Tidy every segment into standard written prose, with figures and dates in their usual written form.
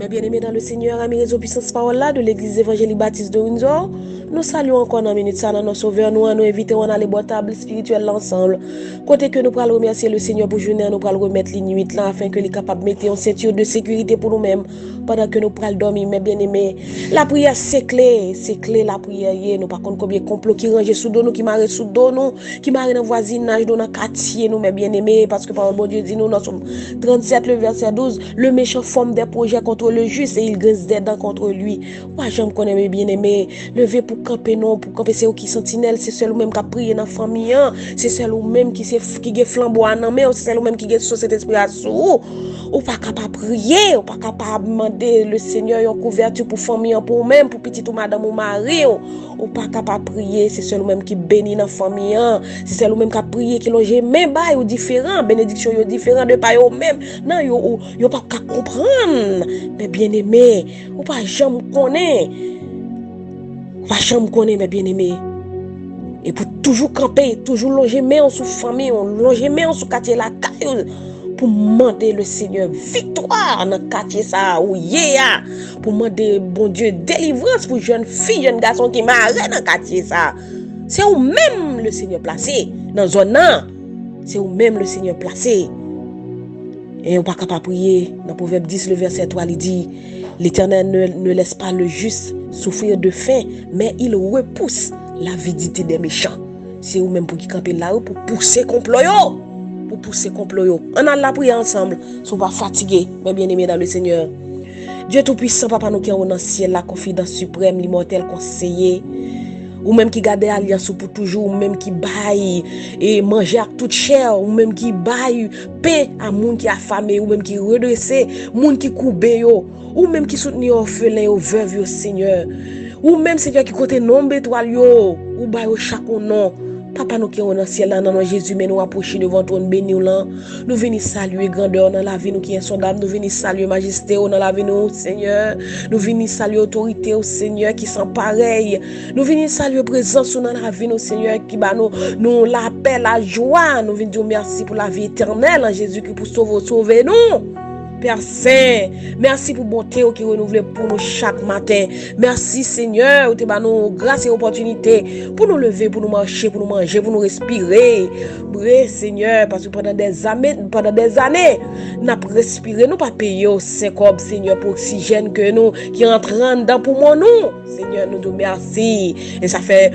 Mes bien-aimés dans le Seigneur, amis réseau puissance parole là de l'église évangélique baptiste de Windsor, nous saluons encore dans minute ça dans nos sauveurs, nous invitons à aller boire table spirituelle ensemble. Côté que nous pourrons remercier le Seigneur pour journée, nous pourrons remettre les nuits là afin que les capables de mettre en ceinture de sécurité pour nous-mêmes pendant que nous pourrons dormir, mes bien-aimés. La prière c'est clé la prière. Nous par contre combien complot qui range sous dos nous, qui marre sous dos nous, qui marre dans voisinage, dans quartier nous, mes bien-aimés, parce que par bon Dieu dit nous dans Somme 37 le verset 12, le méchant forme des projets contre le juste et il grince des dents contre lui. Moi j'aime connaître mes bien-aimés, lever pour camper non, pour camper c'est eux qui sentinelle, c'est celle ou même qui a prié dans la famille, c'est celle ou même qui est flambeau en main, c'est celle ou même qui est sur cet esprit à sous. Ou pas capable prier, ou pas capable demander le Seigneur une couverture pour famille, pour même pour petite ou madame ou mari, ou pas capable prier, c'est celle ou même qui bénit dans la famille, c'est celle ou même qui a prié qui longe même bail ou différent, bénédiction yo différent de pas yo même. Non, yo pas comprendre. Mais bien-aimé, ou pas jamais connaître. Pas jamais connaître mes bien-aimés. Et pour toujours camper, toujours loger main sous famille, loger main sous quartier la caille pour demander le Seigneur victoire dans quartier ça ou pour demander bon Dieu délivrance pour jeunes filles, jeunes garçons qui marrent dans quartier ça. C'est où même le Seigneur placé dans zone là. C'est où même le Seigneur placé. Et on pas capable prier dans Proverbe 10 le verset 3 il dit l'Éternel ne laisse pas le juste souffrir de faim, mais il repousse l'avidité des méchants. C'est ou même pour qui camper là pour pousser complot yo. Pour pousser complot yo. On a la prière ensemble, si on pas fatigué, mais bien-aimés dans le Seigneur. Dieu tout-puissant, papa nous qui est dans le ciel, la confidence suprême, l'immortel conseiller, ou même qui garde alliance pour toujours, ou même qui baille et manger à toute chair, ou même qui baille paix à moun qui affamé, ou même qui redresse moun qui coube yo, ou même qui soutient orphelin ou veuve yo Seigneur, ou même Seigneur qui côté nombre étoile yo, ou baille chaque nom. Papa nous qui est dans le ciel, dans Jésus, mais nous approchons devant toi, nous bénissons là. Nous venons saluer grandeur dans la vie, nous qui est sondable. Nous venons saluer majesté dans la vie, nous, Seigneur. Nous venons saluer autorité au Seigneur qui sont pareils. Nous venons saluer présence dans la vie, nous, Seigneur, qui bat nous l'appelle, la joie. Nous venons dire merci pour la vie éternelle en Jésus qui pour sauver nous. Père Saint, merci pour bonté qui renouvelle pour nous chaque matin. Merci Seigneur, où tu as nous grâce et opportunité pour nous lever, pour nous marcher, pour nous manger, pour nous respirer. Bref Seigneur, parce que pendant des années, nous avons respiré, nous pas payé au 5 Seigneur pour l'oxygène que nous qui rentre dedans pour nous. Seigneur, nous te remercions. Et ça fait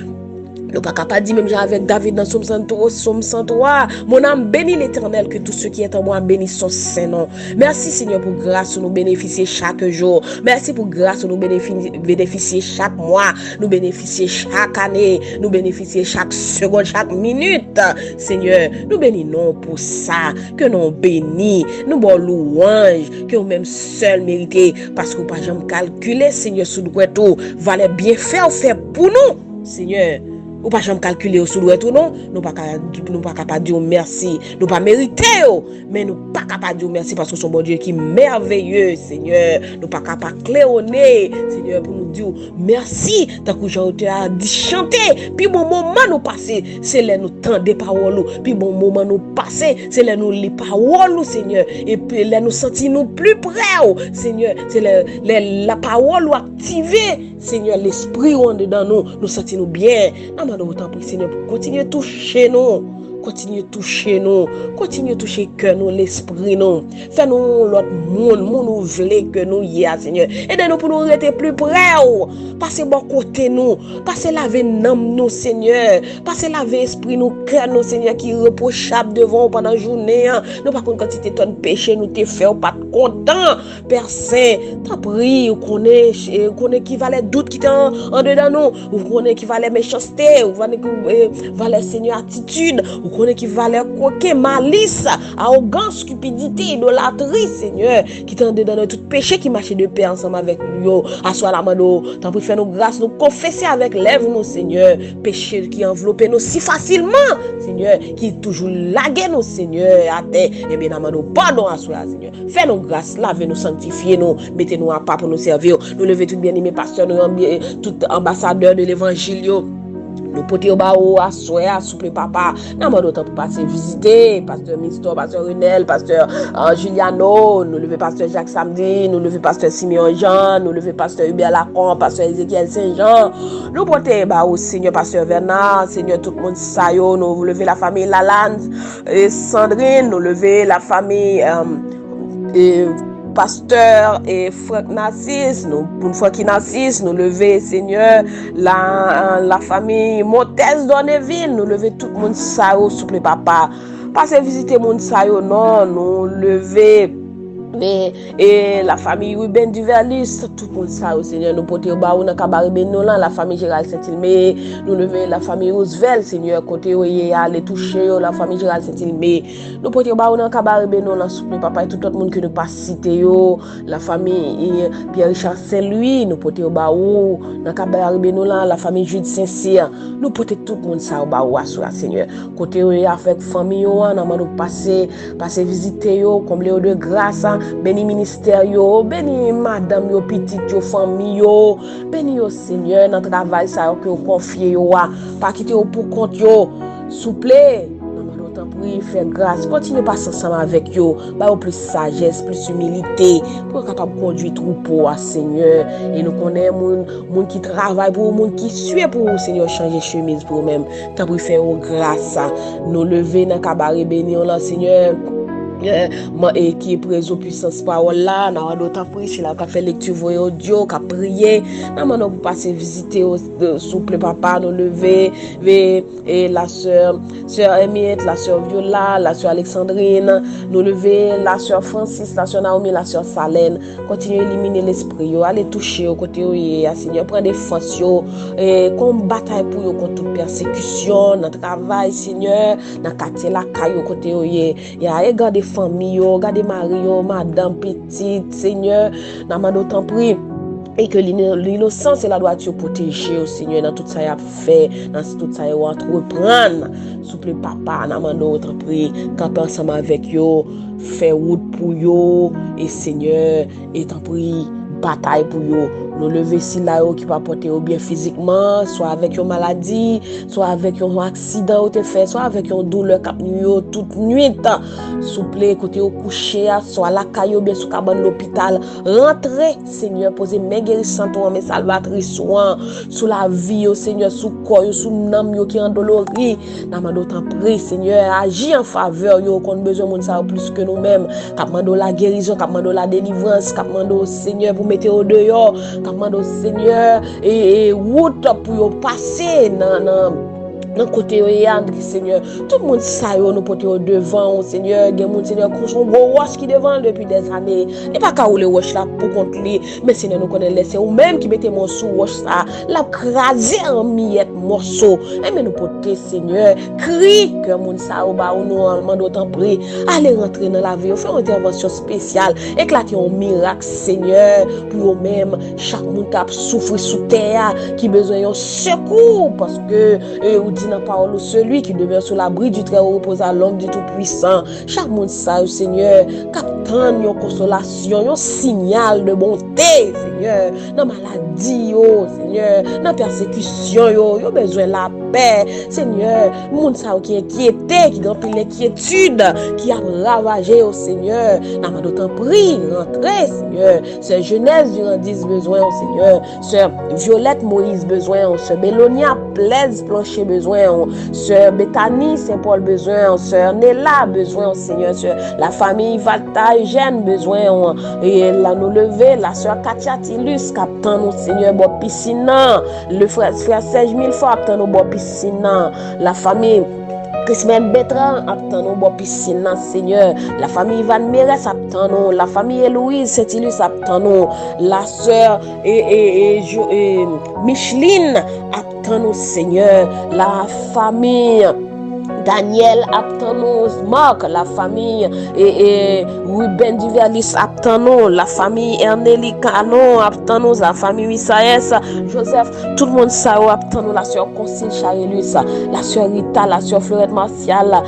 nous pas capable dire même avec David dans Somme 103, mon âme bénit l'Éternel, que tout ce qui est en moi bénisse son Saint-Nom. Merci Seigneur pour grâce nous bénéficier chaque jour. Merci pour grâce nous bénéficier chaque mois, nous bénéficier chaque année, nous bénéficier chaque seconde, chaque minute. Seigneur, nous bénissons pour ça, que nous bénis, nous bon louange, que nous même seul mériter, parce que nous pas jamais calculer Seigneur sous le tout, valait bien faire pour nous, Seigneur. Ou pas jamais calculer au sous-doué tout non, nous pas capable dire merci, nous pas mériter mais nous pas capable dire merci parce que son bon Dieu qui est merveilleux Seigneur, nous pas capable cléonner Seigneur pour nous dire merci tant que Jean a dit chanter, puis bon moment nous passer, c'est là nous tendre des paroles, puis bon moment nous passer, c'est là nous les paroles Seigneur et puis là nous sentir nous plus près Seigneur, c'est la parole activer Seigneur l'esprit en dedans nous sentir nous bien. Nous t'en prie Seigneur pour continuer à toucher nous, continuer à toucher cœur nous, l'esprit nous, fais-nous l'autre monde nous voulait que nous y a Seigneur, aidez-nous pour nous rester plus près, passez bon côté nous, passez laver nous Seigneur, passez laver esprit nous, cœur nous Seigneur qui reprochable devant pendant la journée, nous pas contre quantité ton péché nous te fait pas content, Père Saint, t'en prie, on connaît qui valait doute qui était en dedans nous, on connaît qui valait méchanceté, on connaît qui valait Seigneur attitude, on connaît qui valait coquet, malice, arrogance, cupidité, idolâtrie, Seigneur, qui t'en dedans dans tout péché qui marche de paix ensemble avec nous, assois la main nous, t'en prie faire nos grâces, nous confesser avec lèvres nous, Seigneur, péché qui enveloppe nous si facilement, Seigneur, qui toujours lagué nous, Seigneur, à terre, et bien nous pardon à soi, Seigneur, fais nos grâces, lavez nous, sanctifiez nous, mettez nous à part pour nous servir, nous lever tout bien aimé pasteur, nous tout ambassadeur de l'évangile. nous porter au bas à soya souple papa n'a pas d'autre pour passer visiter pasteur Misto, pasteur Renel, pasteur Juliano, nous lever pasteur Jacques Samedi, nous lever pasteur Simeon Jean, nous lever pasteur Hubert Lacombe, pasteur Ezekiel Saint-Jean, nous porter au Seigneur pasteur Bernard, Seigneur tout le monde sayo, nous lever la famille Lalande et Sandrine, nous lever la famille pasteur et Franck Narcisse, nous pour Franck Narcisse, nous lever Seigneur la famille Montez Donneville, nous lever tout le monde ça souple papa. Passez visiter monde ça non, nous lever et la famille Ruben Duverlis, tout le monde ça au Seigneur, nous porter au bas dans cabaret Benolan, la famille Gérald Saint-Ilmé, nous lever la famille Roosevelt, Seigneur, côté où il y a les toucher la famille Gérald Saint-Ilmé, nous porter au bas dans cabaret Benolan, souple papa et tout le monde que nous pas cité yo, la famille Pierre Richard Saint-Louis, nous porter au bas dans cabaret Benolan, la famille Jude Saint-Cyr, nous porter tout le monde ça au bas sur la Seigneur, côté où il y a avec famille yo, nous passer visiter yo, combler de grâce. Béni ministère yo, béni madame yo, petite yo, famille yo, béni yo Seigneur, dans travail ça que vous confiez yo, pas quitter yo pour compte yo, souple, d'autant prie, faire grâce, continuez passer ensemble avec yo, bah plus sagesse, plus humilité, pour être capable de conduire troupeau à Seigneur, et nous connaissons moun qui travaille pour moun qui suit pour vous, Seigneur, changer chemise pour vous-même, t'as pris faire grâce, nous lever dans cabaret béni là, Seigneur. Et qui est présent puissance parole là n'a d'autant plus là qu'a fait lecture voix audio qu'a prié n'a maintenant pour passer visiter souple papa nous lever et la sœur Emiette, la sœur Viola, la sœur Alexandrine, nous lever la sœur Francis, la sœur Naomi, la sœur Salène, continuer à éliminer l'esprit yo, aller toucher au côté où Seigneur prend des forces yo et combattre pour yo contre toute persécution dans travail Seigneur dans quartier la caille au côté où il y a regarder famille, regardez Mario, madame petite, Seigneur, n'a pas d'autant pris. Et que l'innocence et la droiture protégée au Seigneur dans tout ça y a fait, dans tout ça y a entreprendre. Souple papa, n'a pas d'autre pris, camper ensemble avec yo, faire route pour yo, et Seigneur, et t'en prie, bataille pour yo. Nous lever si là qui va porter au bien physiquement, soit avec une maladie, soit avec un accident ou te fait, soit avec une douleur cap nuit toute nuit. Souple côté au coucher, soit la caillou bien sous cabane l'hôpital. Rentrez, Seigneur, posez mes guérissantes, mes salvatrices soins sous la vie, au Seigneur, sous corps, sous nam yo qui endolori. N'a pas d'autant pris, Seigneur, agis en faveur yo qu'on besoin de ça plus que nous-mêmes. Cap mando la guérison, cap mando la délivrance, cap mando Seigneur pour mettre au dehors. Commande au Seigneur et route pour passer dans côté Seigneur tout le monde ça nous porter au devant au Seigneur des monde Seigneur qu'on son gros roche qui devant depuis des années et pas qu'à rouler roche là pour contre lui mais Seigneur nous connaît laisser ou même qui mettait mon sous roche ça l'a craser en miettes morceaux et mais nous porter Seigneur crie que monde ça au bas nous demande autant prier aller rentrer dans la vie faire une intervention spéciale éclater un miracle Seigneur pour eux-mêmes chaque monde qui a souffert sous terre qui besoin de secours parce que ou dit dans parole celui qui demeure sous l'abri du Très-Haut repose à l'ombre du Tout-Puissant. Chaque monde ça Seigneur captant une consolation, un signal de bonté Seigneur dans maladie Seigneur dans persécution yo besoin la paix Seigneur monde ça qui inquiété qui remplit l'inquiétude qui a ravagé au Seigneur n'a pas d'autant pris rentrer Seigneur sœur Genèse durant 10 besoin au Seigneur sœur Violette Moïse besoin sœur Bélonia Plaise Plancher besoin sœur Bethany Saint-Paul besoin sœur Nella besoin Seigneur sœur la famille Valta Eugène besoin et là nous lever la sœur Katia Tilus captain nous Seigneur bon piscine le frère Serge Milfort captain nous bon piscine la famille Christine Bertrand attend nous bon piscine Seigneur la famille Van Meres attend nous la famille Héloïse Saint-Ilus attend nous la sœur et Micheline attend nous Seigneur la famille Daniel Aptanos, Marc, la famille et Ruben Duverlis Aptanos, la famille Erneli Canon Aptanos, la famille Isaïs, Joseph, tout le monde ça Aptanos, la sœur Constance Charelus, la sœur Rita, la sœur Fleurette Martial,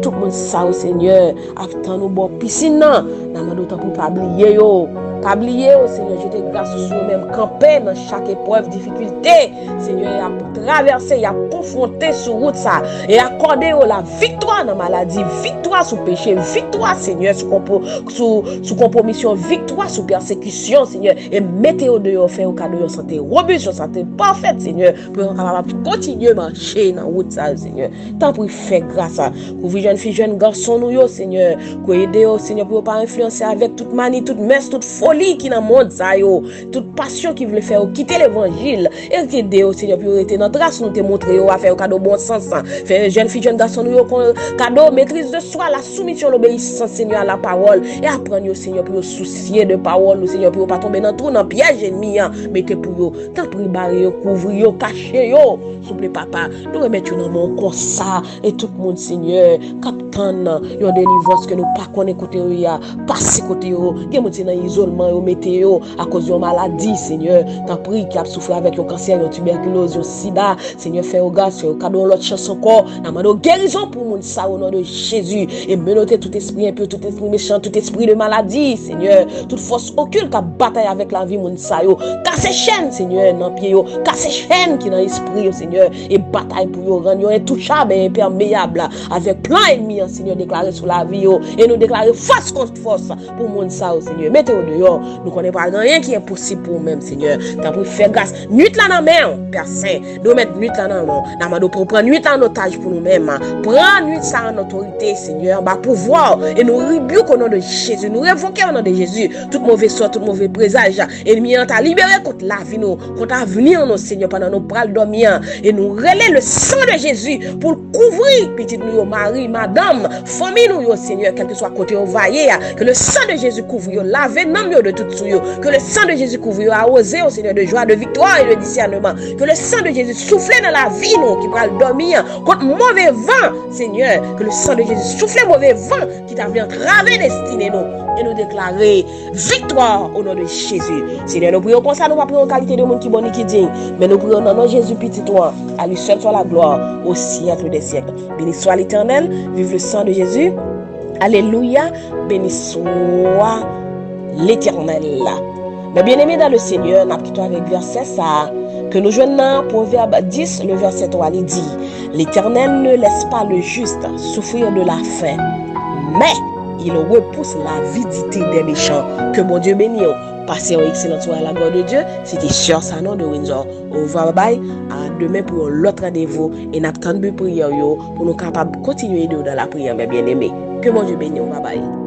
tout le monde ça au Seigneur Aptanos bon piscine, n'a pas d'autant pour pas oublier yo. Pas oublier, oh Seigneur, je te grâce sur nous-mêmes, camper dans chaque épreuve, difficulté. Seigneur, il a traversé, il a confronté sur route ça. Et accordé la victoire dans la maladie, victoire sur péché, victoire, Seigneur, sous compromission, victoire sur persécution, Seigneur. Et mettez-au dehors, fait au cadeau, santé robuste, santé parfaite, Seigneur, pour continuer à marcher dans la route ça, Seigneur. Tant pour faire grâce à vous, jeunes filles, jeunes garçons, nous, Seigneur, pour aider, Seigneur, pour ne pas influencer avec toute manie, toute messe, toute folie qui est dans le monde, ça, toute passion qui veut faire quitter l'évangile. Et aider, Seigneur, pour être dans grâce, nous te montrer, à faire cadeau bon sens, faire jeunes filles, jeunes garçons, nous, cadeau, maîtrise de soi, la soumission, l'obéissance, Seigneur, à la parole, et apprendre, Seigneur, pour soucier de parole, Seigneur, pour ne pas tomber dans tout, dans piège ennemi, mais que pour vous, tant pour barrer, couvrir, cacher, s'il vous plaît, papa, nous remettons dans mon comme ça, et tout le monde, Seigneur, capitaine, il y a des délivrance que nous pas connaît côté passer côté yo, qui est dans isolement, yo météo à cause de maladie, Seigneur, t'as pris qui a souffert avec le cancer, la tuberculose, le sida, Seigneur, fais au gars, fais cadeau l'autre chance encore, demande guérison pour monde ça au nom de Jésus, et menoter tout esprit impur, tout esprit méchant, tout esprit de maladie, Seigneur, toute force occulte qui bataille avec la vie monde ça yo, casse chaîne, Seigneur, dans pied yo, casse chaîne qui dans l'esprit, Seigneur, et bataille pour yo rendre intouchable et imperméable avec plein ennemi, Seigneur, déclaré sur la vie et nous déclarer force contre force pour monde ça, Seigneur. Mettez-au dehors, nous connaissons pas rien qui est possible pour nous-mêmes, Seigneur. T'as pour faire grâce. Nuit là dans main, Père Saint. Nous mettre nuit là dans main. Nous pour prendre nuit en otage pour nous-mêmes. Prendre nuit ça en autorité, Seigneur, bah pouvoir et nous rebuque au nom de Jésus. Nous révoquons au nom de Jésus tout mauvais sort, tout mauvais présage. Ennemi t'a libéré contre la vie nous, contre l'avenir nous, Seigneur, pendant nos pral dormir et nous relayer le sang de Jésus pour couvrir petit nous mari, madame, famille nous, Seigneur, quel que soit côté au vaillé, que le sang de Jésus couvre, laver non de tout souillot, que le sang de Jésus couvre, arroser au Seigneur de joie, de victoire et de discernement, que le sang de Jésus souffle dans la vie nous qui va dormir contre mauvais vent, Seigneur, que le sang de Jésus souffle mauvais vent qui t'a venu entraver destinée nous et nous déclarer victoire au nom de Jésus. Seigneur, nous prions comme ça, nous ne prions en qualité de monde qui bon et qui digne, mais nous prions dans nom de Jésus petit toi, à lui seul soit la gloire au siècle des siècles. Béni soit l'Éternel, vive le sang de Jésus. Alléluia, béni soit l'Éternel. Mais bien aimé dans le Seigneur, nous quittons avec verset ça, que nous joignons dans Proverbe 10, le verset 3, il dit, l'Éternel ne laisse pas le juste souffrir de la faim, mais il repousse l'avidité des méchants. Que mon Dieu bénisse. Passez une excellente soirée à la gloire de Dieu. C'était sur sa nom de Windsor. Au revoir, bye. À demain pour l'autre rendez-vous. Et nous attendons de prière pour nous capables de continuer dans la prière, mes bien-aimés. Que mon Dieu bénisse. Bye bye.